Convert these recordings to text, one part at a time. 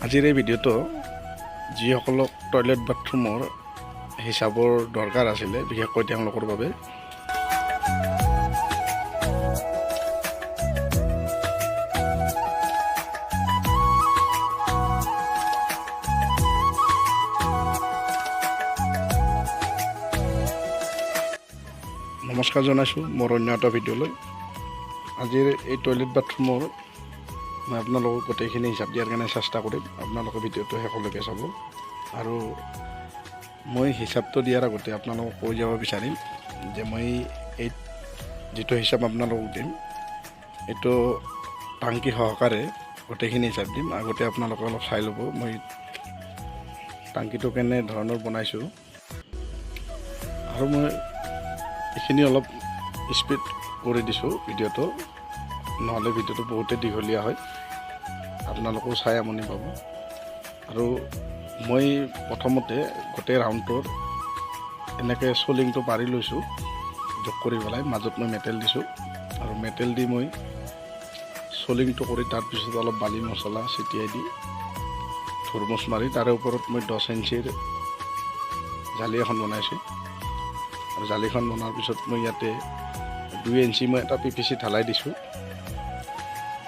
আজিৰ এই ভিডিঅ'টো যিসকলক টয়লেট বাথৰুমৰ হিচাপৰ দৰকাৰ আছিলে, বিশেষকৈ তেওঁলোকৰ বাবে নমস্কাৰ জনাইছোঁ মোৰ অন্য এটা ভিডিঅ'লৈ। আজিৰ এই টয়লেট বাথৰুমৰ মই আপোনালোকক গোটেইখিনি হিচাপ দিয়াৰ কাৰণে চেষ্টা কৰিম। আপোনালোকে ভিডিঅ'টো শেষলৈকে চাব। আৰু মই হিচাপটো দিয়াৰ আগতে আপোনালোকক কৈ যাব বিচাৰিম যে মই এই যিটো হিচাপ আপোনালোকক দিম, এইটো টাংকি সহকাৰে গোটেইখিনি হিচাপ দিম। আগতে আপোনালোকে অলপ চাই ল'ব মই টাংকিটো কেনে ধৰণৰ বনাইছোঁ। আৰু মই এইখিনি অলপ স্পীড কৰি দিছোঁ ভিডিঅ'টো, নহ'লে ভিডিঅ'টো বহুতে দীঘলীয়া হয়, আপোনালোকেও চাই আমনি পাব। আৰু মই প্ৰথমতে গোটেই ৰাউণ্ডটোৰ এনেকৈ চলিংটো পাৰি লৈছোঁ যোগ কৰি পেলাই। মাজত মই মেটেল দিছোঁ আৰু মেটেল দি মই চলিংটো কৰি তাৰপিছত অলপ বালি মছলা ছিটিয়াই দি থুৰমুচ মাৰি তাৰে ওপৰত মই 10 ইঞ্চিৰ জালি এখন বনাইছোঁ। আৰু জালিখন বনোৱাৰ পিছত মই ইয়াতে 2 ইঞ্চি মই এটা PVC ঢালাই দিছোঁ।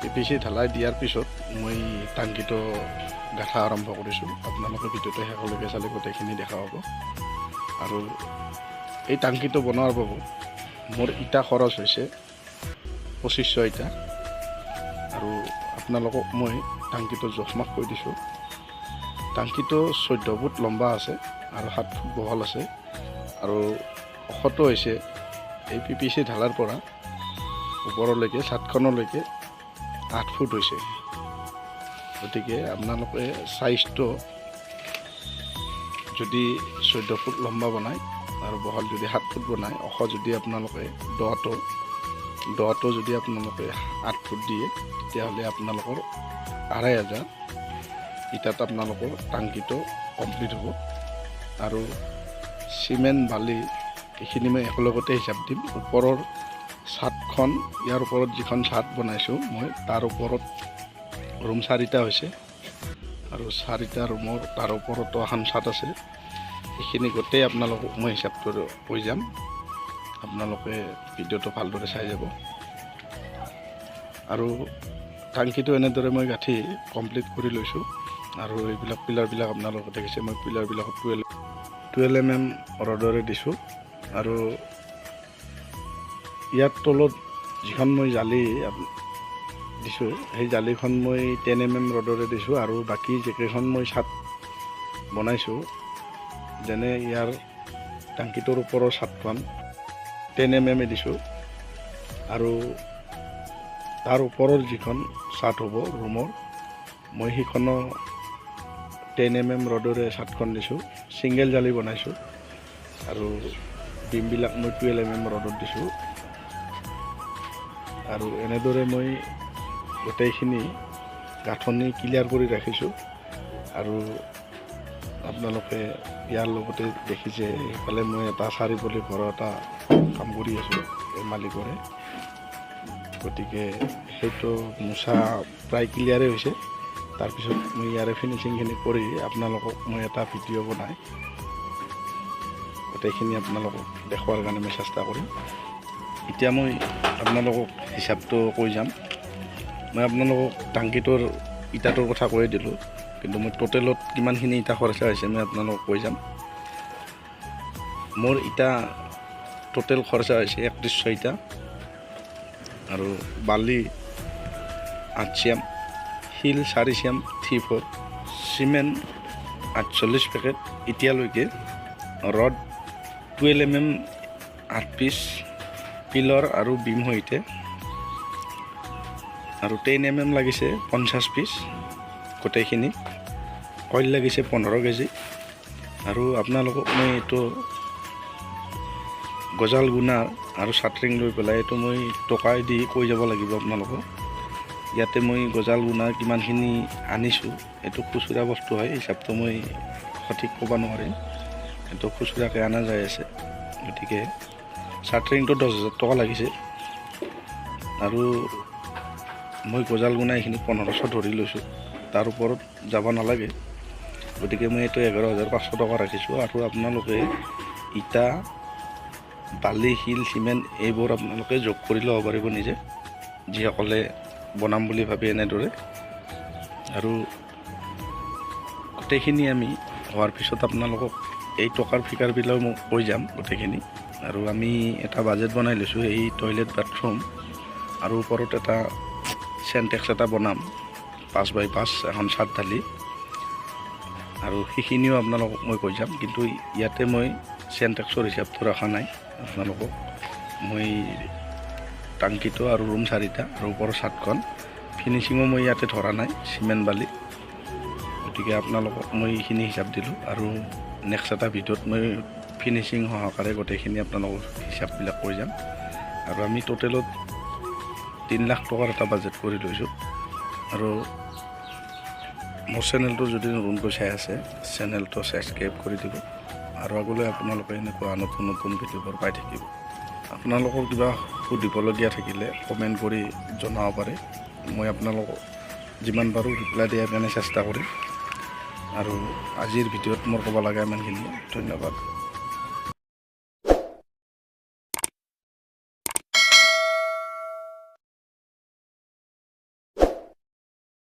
PVC ঢালাই দিয়াৰ পিছত মই টাংকিটো গাঁঠা আৰম্ভ কৰিছোঁ। আপোনালোকে ভিডিঅ'টো শেষলৈকে চালে গোটেইখিনি দেখা হ'ব। আৰু এই টাংকিটো বনোৱাৰ বাবে মোৰ ইটা খৰচ হৈছে 2500 ইটা। আৰু আপোনালোকক মই টাংকিটো জোখমাখ কৈ দিছোঁ। টাংকিটো 14 ফুট লম্বা আছে আৰু 7 ফুট বহল আছে। আৰু ওখটো হৈছে এই PVC ঢালাৰ পৰা ওপৰলৈকে ছাদখনলৈকে 8 ফুট হৈছে। গতিকে আপোনালোকে চাইজটো যদি 14 ফুট লম্বা বনায় আৰু বহল যদি 7 ফুট বনায়, ওখ যদি আপোনালোকে দহটো যদি আপোনালোকে 8 ফুট দিয়ে, তেতিয়াহ'লে আপোনালোকৰ 2500 ইটাত আপোনালোকৰ টাংকিটো কমপ্লিট হ'ব। আৰু চিমেণ্ট বালি এইখিনি মই একেলগতে হিচাপ দিম। ওপৰৰ ছাদখন, ইয়াৰ ওপৰত যিখন ছাদ বনাইছোঁ মই, তাৰ ওপৰত ৰুম 4টা হৈছে আৰু 4টা ৰুমৰ তাৰ ওপৰতো এখন ছাদ আছে। এইখিনি গোটেই আপোনালোকক মই হিচাপটো কৈ যাম, আপোনালোকে ভিডিঅ'টো ভালদৰে চাই যাব। আৰু টাংকিটো এনেদৰে মই গাঁঠি কমপ্লিট কৰি লৈছোঁ। আৰু এইবিলাক পিলাৰবিলাক আপোনালোকে দেখিছে, মই পিলাৰবিলাকত 12 mm ৰডৰে দিছোঁ। আৰু ইয়াৰ তলত যিখন মই জালি দিছোঁ, সেই জালিখন মই 10 mm ৰডৰে দিছোঁ। আৰু বাকী যিকেইখন মই ছাদ বনাইছোঁ, যেনে ইয়াৰ টাংকিটোৰ ওপৰৰ ছাদখন 10 mm দিছোঁ। আৰু তাৰ ওপৰৰ যিখন ছাদ হ'ব ৰুমৰ, মই সেইখনো 10 mm ৰডৰে ছাদখন দিছোঁ। ছিংগেল জালি বনাইছোঁ আৰু বিমবিলাক মই 12 mm ৰডত দিছোঁ। আৰু এনেদৰে মই গোটেইখিনি গাঁথনি ক্লিয়াৰ কৰি ৰাখিছোঁ। আৰু আপোনালোকে ইয়াৰ লগতে দেখিছে এইফালে মই এটা চাৰিপলি ঘৰৰ এটা কাম কৰি আছোঁ এই মালিকৰে। গতিকে সেইটো মোচা প্ৰায় ক্লিয়াৰে হৈছে। তাৰপিছত মই ইয়াৰে ফিনিচিংখিনি কৰি আপোনালোকক মই এটা ভিডিঅ' বনাই গোটেইখিনি আপোনালোকক দেখুৱাৰ কাৰণে মই চেষ্টা কৰিম। এতিয়া মই আপোনালোকক হিচাপটো কৈ যাম। মই আপোনালোকক টাংকিটোৰ ইটাটোৰ কথা কৈ দিলোঁ, কিন্তু মই টোটেলত কিমানখিনি ইটা খৰচা হৈছে মই আপোনালোকক কৈ যাম। মোৰ ইটা টোটেল খৰচা হৈছে 3100 ইটা। আৰু বালি 8 চিয়াম, শিল 4 চিয়াম 3/4, চিমেণ্ট 48 পেকেট এতিয়ালৈকে, ৰড 12 mm 8 পিচ, পিলৰ আৰু বিম সৈতে। আৰু 10 mm লাগিছে 50 পিচ গোটেইখিনি। কইল লাগিছে 15 কেজি। আৰু আপোনালোকক মই এইটো গজাল গুণাৰ আৰু চাটৰিং লৈ পেলাই এইটো মই টকাই দি কৈ যাব লাগিব আপোনালোকক। ইয়াতে মই গজাল গুণাৰ কিমানখিনি আনিছোঁ, এইটো খুচুৰা বস্তু হয়, হিচাপটো মই সঠিক ক'ব নোৱাৰিম, এইটো খুচুৰাকৈ অনা যাই আছে। গতিকে চাটৰিংটো 10,000 টকা লাগিছে। আৰু মই গজাল গুণা এইখিনি 1500 ধৰি লৈছোঁ। তাৰ ওপৰত যাব নালাগে। গতিকে মই এইটো 11,500 টকা ৰাখিছোঁ। আৰু আপোনালোকে ইটা, বালি, শিল, চিমেণ্ট এইবোৰ আপোনালোকে যোগ কৰি ল'ব পাৰিব নিজে, যিসকলে বনাম বুলি ভাবি এনেদৰে। আৰু গোটেইখিনি আমি হোৱাৰ পিছত আপোনালোকক এই টকাৰ ফিগাৰবিলাক মই কৈ যাম গোটেইখিনি। আৰু আমি এটা বাজেট বনাই লৈছোঁ এই টয়লেট বাথৰুম আৰু ওপৰত এটা চেণ্টেক্স এটা বনাম 5x5 এখন চাট ঢালি, আৰু সেইখিনিও আপোনালোকক মই কৈ যাম। কিন্তু ইয়াতে মই চেণ্টেক্সৰ হিচাপটো ৰখা নাই আপোনালোকক। মই টাংকিটো আৰু ৰুম 4টা আৰু ওপৰৰ চাটখন ফিনিচিঙো মই ইয়াতে ধৰা নাই, চিমেণ্ট বালি। গতিকে আপোনালোকক মই এইখিনি হিচাপ দিলোঁ, আৰু নেক্সট এটা ভিডিঅ'ত মই ফিনিচিং সহকাৰে গোটেইখিনি আপোনালোকৰ হিচাপবিলাক কৰি যাম। আৰু আমি টোটেলত 3 লাখ টকাৰ এটা বাজেট কৰি লৈছোঁ। আৰু মোৰ চেনেলটো যদি নতুনকৈ চাই আছে, চেনেলটো ছাবস্ক্ৰাইব কৰি দিব, আৰু আগলৈ আপোনালোকে এনেকুৱা নতুন নতুন ভিডিঅ'বোৰ পাই থাকিব। আপোনালোকৰ কিবা সুধিবলগীয়া থাকিলে কমেণ্ট কৰি জনাব পাৰে, মই আপোনালোকক যিমান পাৰোঁ ৰিপ্লাই দিয়াৰ কাৰণে চেষ্টা কৰিম। আৰু আজিৰ ভিডিঅ'ত মোৰ ক'ব লগা ইমানখিনিয়ে। ধন্যবাদ।